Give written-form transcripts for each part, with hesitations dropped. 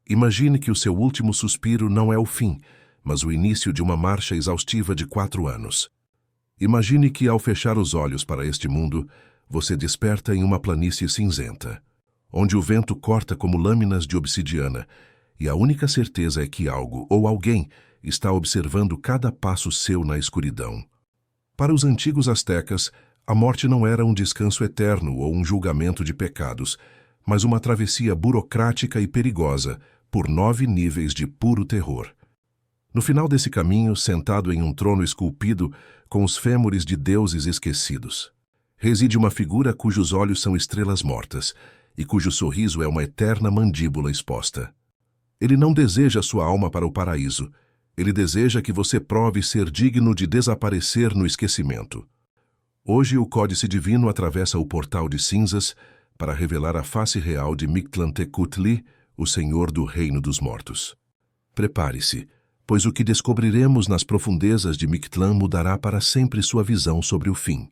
Imagine que o seu último suspiro não é o fim, mas o início de uma marcha exaustiva de 4 anos. Imagine que, ao fechar os olhos para este mundo, você desperta em uma planície cinzenta, onde o vento corta como lâminas de obsidiana, e a única certeza é que algo ou alguém está observando cada passo seu na escuridão. Para os antigos astecas, a morte não era um descanso eterno ou um julgamento de pecados, mas uma travessia burocrática e perigosa por 9 níveis de puro terror. No final desse caminho, sentado em um trono esculpido com os fêmures de deuses esquecidos, reside uma figura cujos olhos são estrelas mortas e cujo sorriso é uma eterna mandíbula exposta. Ele não deseja sua alma para o paraíso. Ele deseja que você prove ser digno de desaparecer no esquecimento. Hoje o Códice Divino atravessa o portal de cinzas para revelar a face real de Mictlantecutli, o Senhor do Reino dos Mortos. Prepare-se, pois o que descobriremos nas profundezas de Mictlan mudará para sempre sua visão sobre o fim.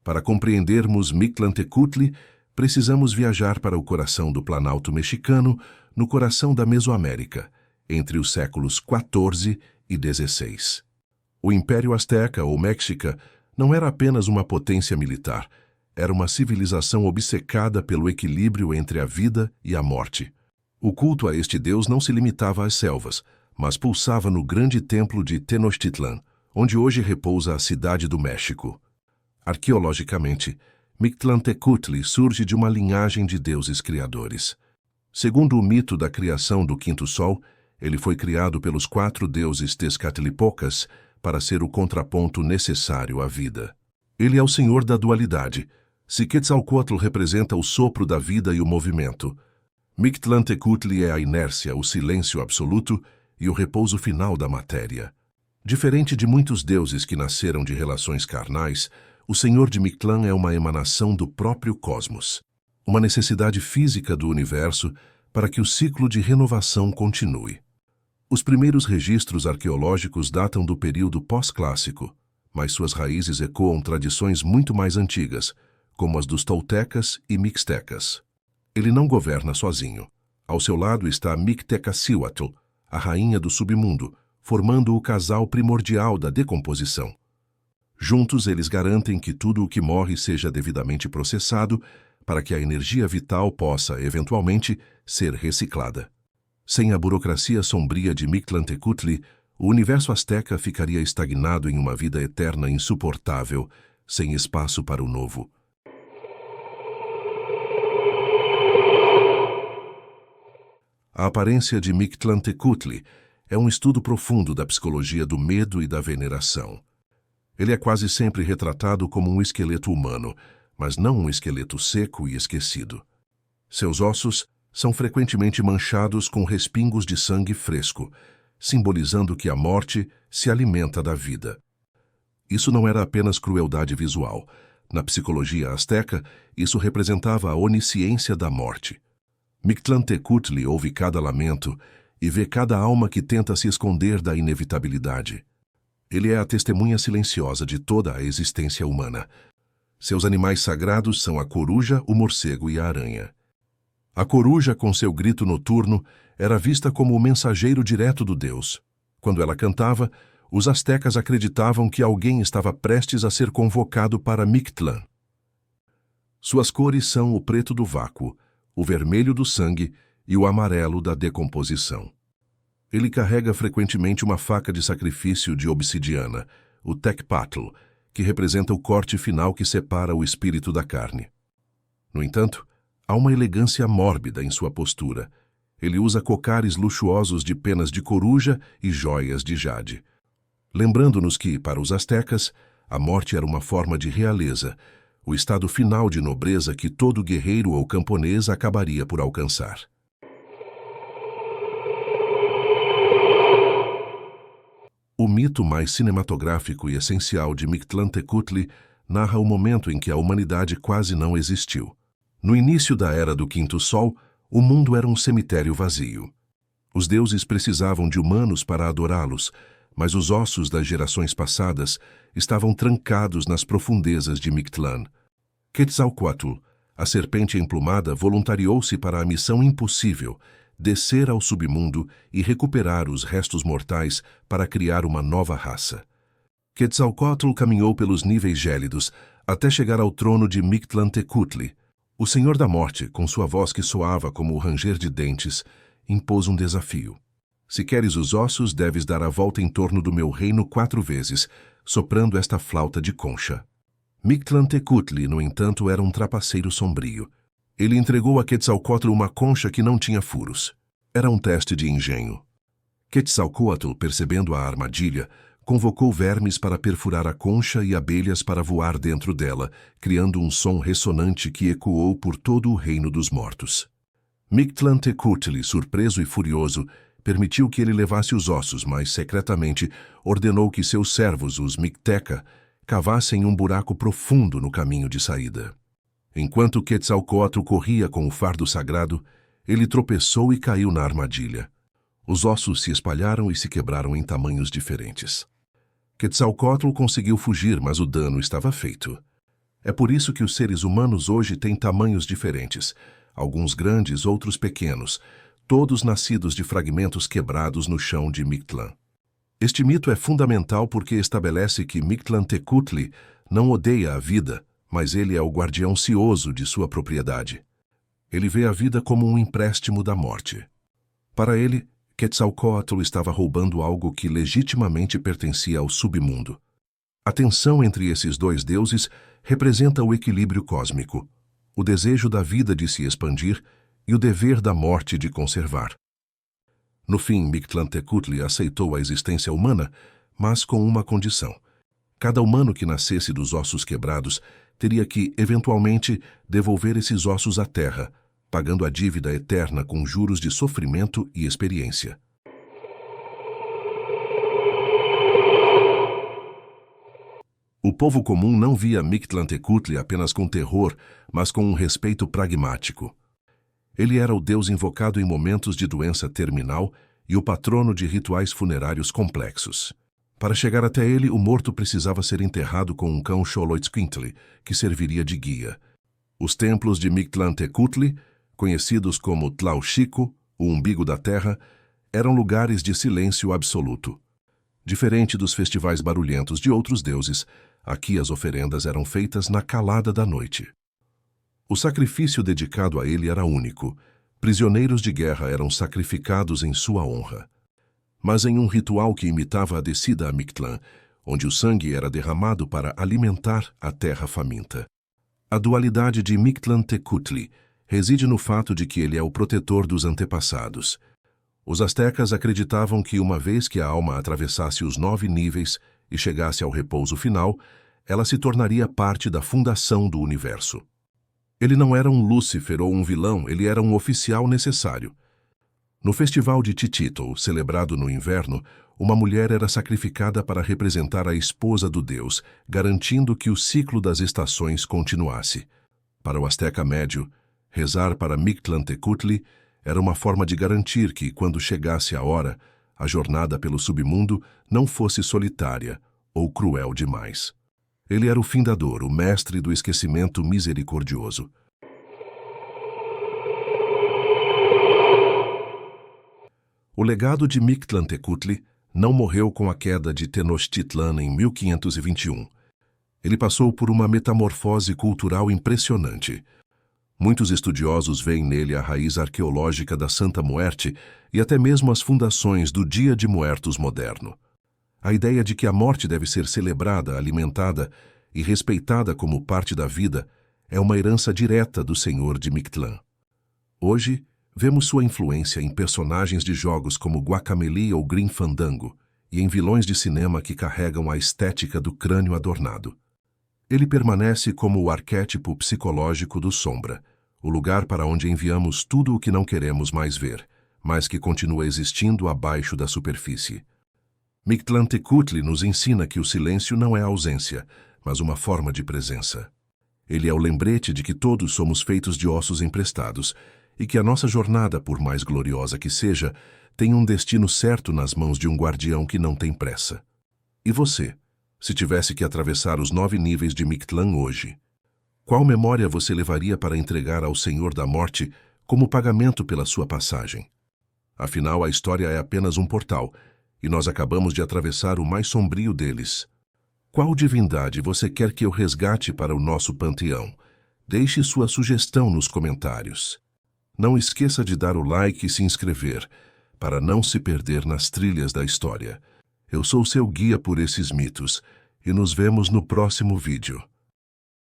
Para compreendermos Mictlantecutli, precisamos viajar para o coração do Planalto Mexicano, no coração da Mesoamérica, entre os séculos XIV e XVI. O Império Azteca, ou Mexica, não era apenas uma potência militar, era uma civilização obcecada pelo equilíbrio entre a vida e a morte. O culto a este deus não se limitava às selvas, mas pulsava no grande templo de Tenochtitlan, onde hoje repousa a cidade do México. Arqueologicamente, Mictlantecutli surge de uma linhagem de deuses criadores. Segundo o mito da criação do Quinto Sol, ele foi criado pelos 4 deuses Tezcatlipocas para ser o contraponto necessário à vida. Ele é o senhor da dualidade. Se Quetzalcoatl representa o sopro da vida e o movimento, Mictlantecutli é a inércia, o silêncio absoluto e o repouso final da matéria. Diferente de muitos deuses que nasceram de relações carnais, o Senhor de Mictlan é uma emanação do próprio cosmos, uma necessidade física do universo para que o ciclo de renovação continue. Os primeiros registros arqueológicos datam do período pós-clássico, mas suas raízes ecoam tradições muito mais antigas, como as dos toltecas e mixtecas. Ele não governa sozinho. Ao seu lado está Mictecacihuatl, a rainha do submundo, formando o casal primordial da decomposição. Juntos, eles garantem que tudo o que morre seja devidamente processado para que a energia vital possa, eventualmente, ser reciclada. Sem a burocracia sombria de Mictlantecutli, o universo azteca ficaria estagnado em uma vida eterna insuportável, sem espaço para o novo. A aparência de Mictlantecutli é um estudo profundo da psicologia do medo e da veneração. Ele é quase sempre retratado como um esqueleto humano, mas não um esqueleto seco e esquecido. Seus ossos são frequentemente manchados com respingos de sangue fresco, simbolizando que a morte se alimenta da vida. Isso não era apenas crueldade visual. Na psicologia azteca, isso representava a onisciência da morte. Mictlantecutli ouve cada lamento e vê cada alma que tenta se esconder da inevitabilidade. Ele é a testemunha silenciosa de toda a existência humana. Seus animais sagrados são a coruja, o morcego e a aranha. A coruja, com seu grito noturno, era vista como o mensageiro direto do deus. Quando ela cantava, os astecas acreditavam que alguém estava prestes a ser convocado para Mictlan. Suas cores são o preto do vácuo, o vermelho do sangue e o amarelo da decomposição. Ele carrega frequentemente uma faca de sacrifício de obsidiana, o Tecpatl, que representa o corte final que separa o espírito da carne. No entanto, há uma elegância mórbida em sua postura. Ele usa cocares luxuosos de penas de coruja e joias de jade. Lembrando-nos que, para os astecas, a morte era uma forma de realeza, o estado final de nobreza que todo guerreiro ou camponês acabaria por alcançar. O mito mais cinematográfico e essencial de Mictlantecutli narra o momento em que a humanidade quase não existiu. No início da Era do Quinto Sol, o mundo era um cemitério vazio. Os deuses precisavam de humanos para adorá-los, mas os ossos das gerações passadas estavam trancados nas profundezas de Mictlan. Quetzalcoatl, A serpente emplumada voluntariou-se para a missão impossível, descer ao submundo e recuperar os restos mortais para criar uma nova raça. Quetzalcóatl caminhou pelos níveis gélidos até chegar ao trono de Mictlantecutli. O Senhor da Morte, com sua voz que soava como o ranger de dentes, impôs um desafio. Se queres os ossos, deves dar a volta em torno do meu reino 4 vezes, soprando esta flauta de concha. Mictlantecutli, no entanto, era um trapaceiro sombrio. Ele entregou a Quetzalcóatl uma concha que não tinha furos. Era um teste de engenho. Quetzalcóatl, percebendo a armadilha, convocou vermes para perfurar a concha e abelhas para voar dentro dela, criando um som ressonante que ecoou por todo o reino dos mortos. Mictlantecutli, surpreso e furioso, permitiu que ele levasse os ossos, mas secretamente ordenou que seus servos, os Micteca, cavassem um buraco profundo no caminho de saída. Enquanto Quetzalcóatl corria com o fardo sagrado, ele tropeçou e caiu na armadilha. Os ossos se espalharam e se quebraram em tamanhos diferentes. Quetzalcóatl conseguiu fugir, mas o dano estava feito. É por isso que os seres humanos hoje têm tamanhos diferentes, alguns grandes, outros pequenos, todos nascidos de fragmentos quebrados no chão de Mictlán. Este mito é fundamental porque estabelece que Mictlantecutli não odeia a vida, mas ele é o guardião cioso de sua propriedade. Ele vê a vida como um empréstimo da morte. Para ele, Quetzalcóatl estava roubando algo que legitimamente pertencia ao submundo. A tensão entre esses dois deuses representa o equilíbrio cósmico, o desejo da vida de se expandir e o dever da morte de conservar. No fim, Mictlantecutli aceitou a existência humana, mas com uma condição. Cada humano que nascesse dos ossos quebrados teria que, eventualmente, devolver esses ossos à terra, pagando a dívida eterna com juros de sofrimento e experiência. O povo comum não via Mictlantecutli apenas com terror, mas com um respeito pragmático. Ele era o deus invocado em momentos de doença terminal e o patrono de rituais funerários complexos. Para chegar até ele, o morto precisava ser enterrado com um cão Xoloitzcuintli, que serviria de guia. Os templos de Mictlantecutli, conhecidos como Tlauxico, o umbigo da terra, eram lugares de silêncio absoluto. Diferente dos festivais barulhentos de outros deuses, aqui as oferendas eram feitas na calada da noite. O sacrifício dedicado a ele era único. Prisioneiros de guerra eram sacrificados em sua honra. Mas em um ritual que imitava a descida a Mictlán, onde o sangue era derramado para alimentar a terra faminta. A dualidade de Mictlantecutli reside no fato de que ele é o protetor dos antepassados. Os astecas acreditavam que uma vez que a alma atravessasse os 9 níveis e chegasse ao repouso final, ela se tornaria parte da fundação do universo. Ele não era um Lúcifer ou um vilão, ele era um oficial necessário. No festival de Titítol, celebrado no inverno, uma mulher era sacrificada para representar a esposa do deus, garantindo que o ciclo das estações continuasse. Para o asteca médio, rezar para Mictlantecutli era uma forma de garantir que, quando chegasse a hora, a jornada pelo submundo não fosse solitária ou cruel demais. Ele era o findador, o mestre do esquecimento misericordioso. O legado de Mictlantecutli não morreu com a queda de Tenochtitlan em 1521. Ele passou por uma metamorfose cultural impressionante. Muitos estudiosos veem nele a raiz arqueológica da Santa Muerte e até mesmo as fundações do Dia de Muertos moderno. A ideia de que a morte deve ser celebrada, alimentada e respeitada como parte da vida é uma herança direta do Senhor de Mictlán. Hoje, vemos sua influência em personagens de jogos como Guacamelee ou Grim Fandango e em vilões de cinema que carregam a estética do crânio adornado. Ele permanece como o arquétipo psicológico do Sombra, o lugar para onde enviamos tudo o que não queremos mais ver, mas que continua existindo abaixo da superfície. Mictlantecutli nos ensina que o silêncio não é ausência, mas uma forma de presença. Ele é o lembrete de que todos somos feitos de ossos emprestados e que a nossa jornada, por mais gloriosa que seja, tem um destino certo nas mãos de um guardião que não tem pressa. E você, se tivesse que atravessar os 9 níveis de Mictlán hoje, Qual memória você levaria para entregar ao Senhor da Morte como pagamento pela sua passagem? Afinal, a história é apenas um portal, e nós acabamos de atravessar o mais sombrio deles. Qual divindade você quer que eu resgate para o nosso panteão? Deixe sua sugestão nos comentários. Não esqueça de dar o like e se inscrever, para não se perder nas trilhas da história. Eu sou seu guia por esses mitos, e nos vemos no próximo vídeo.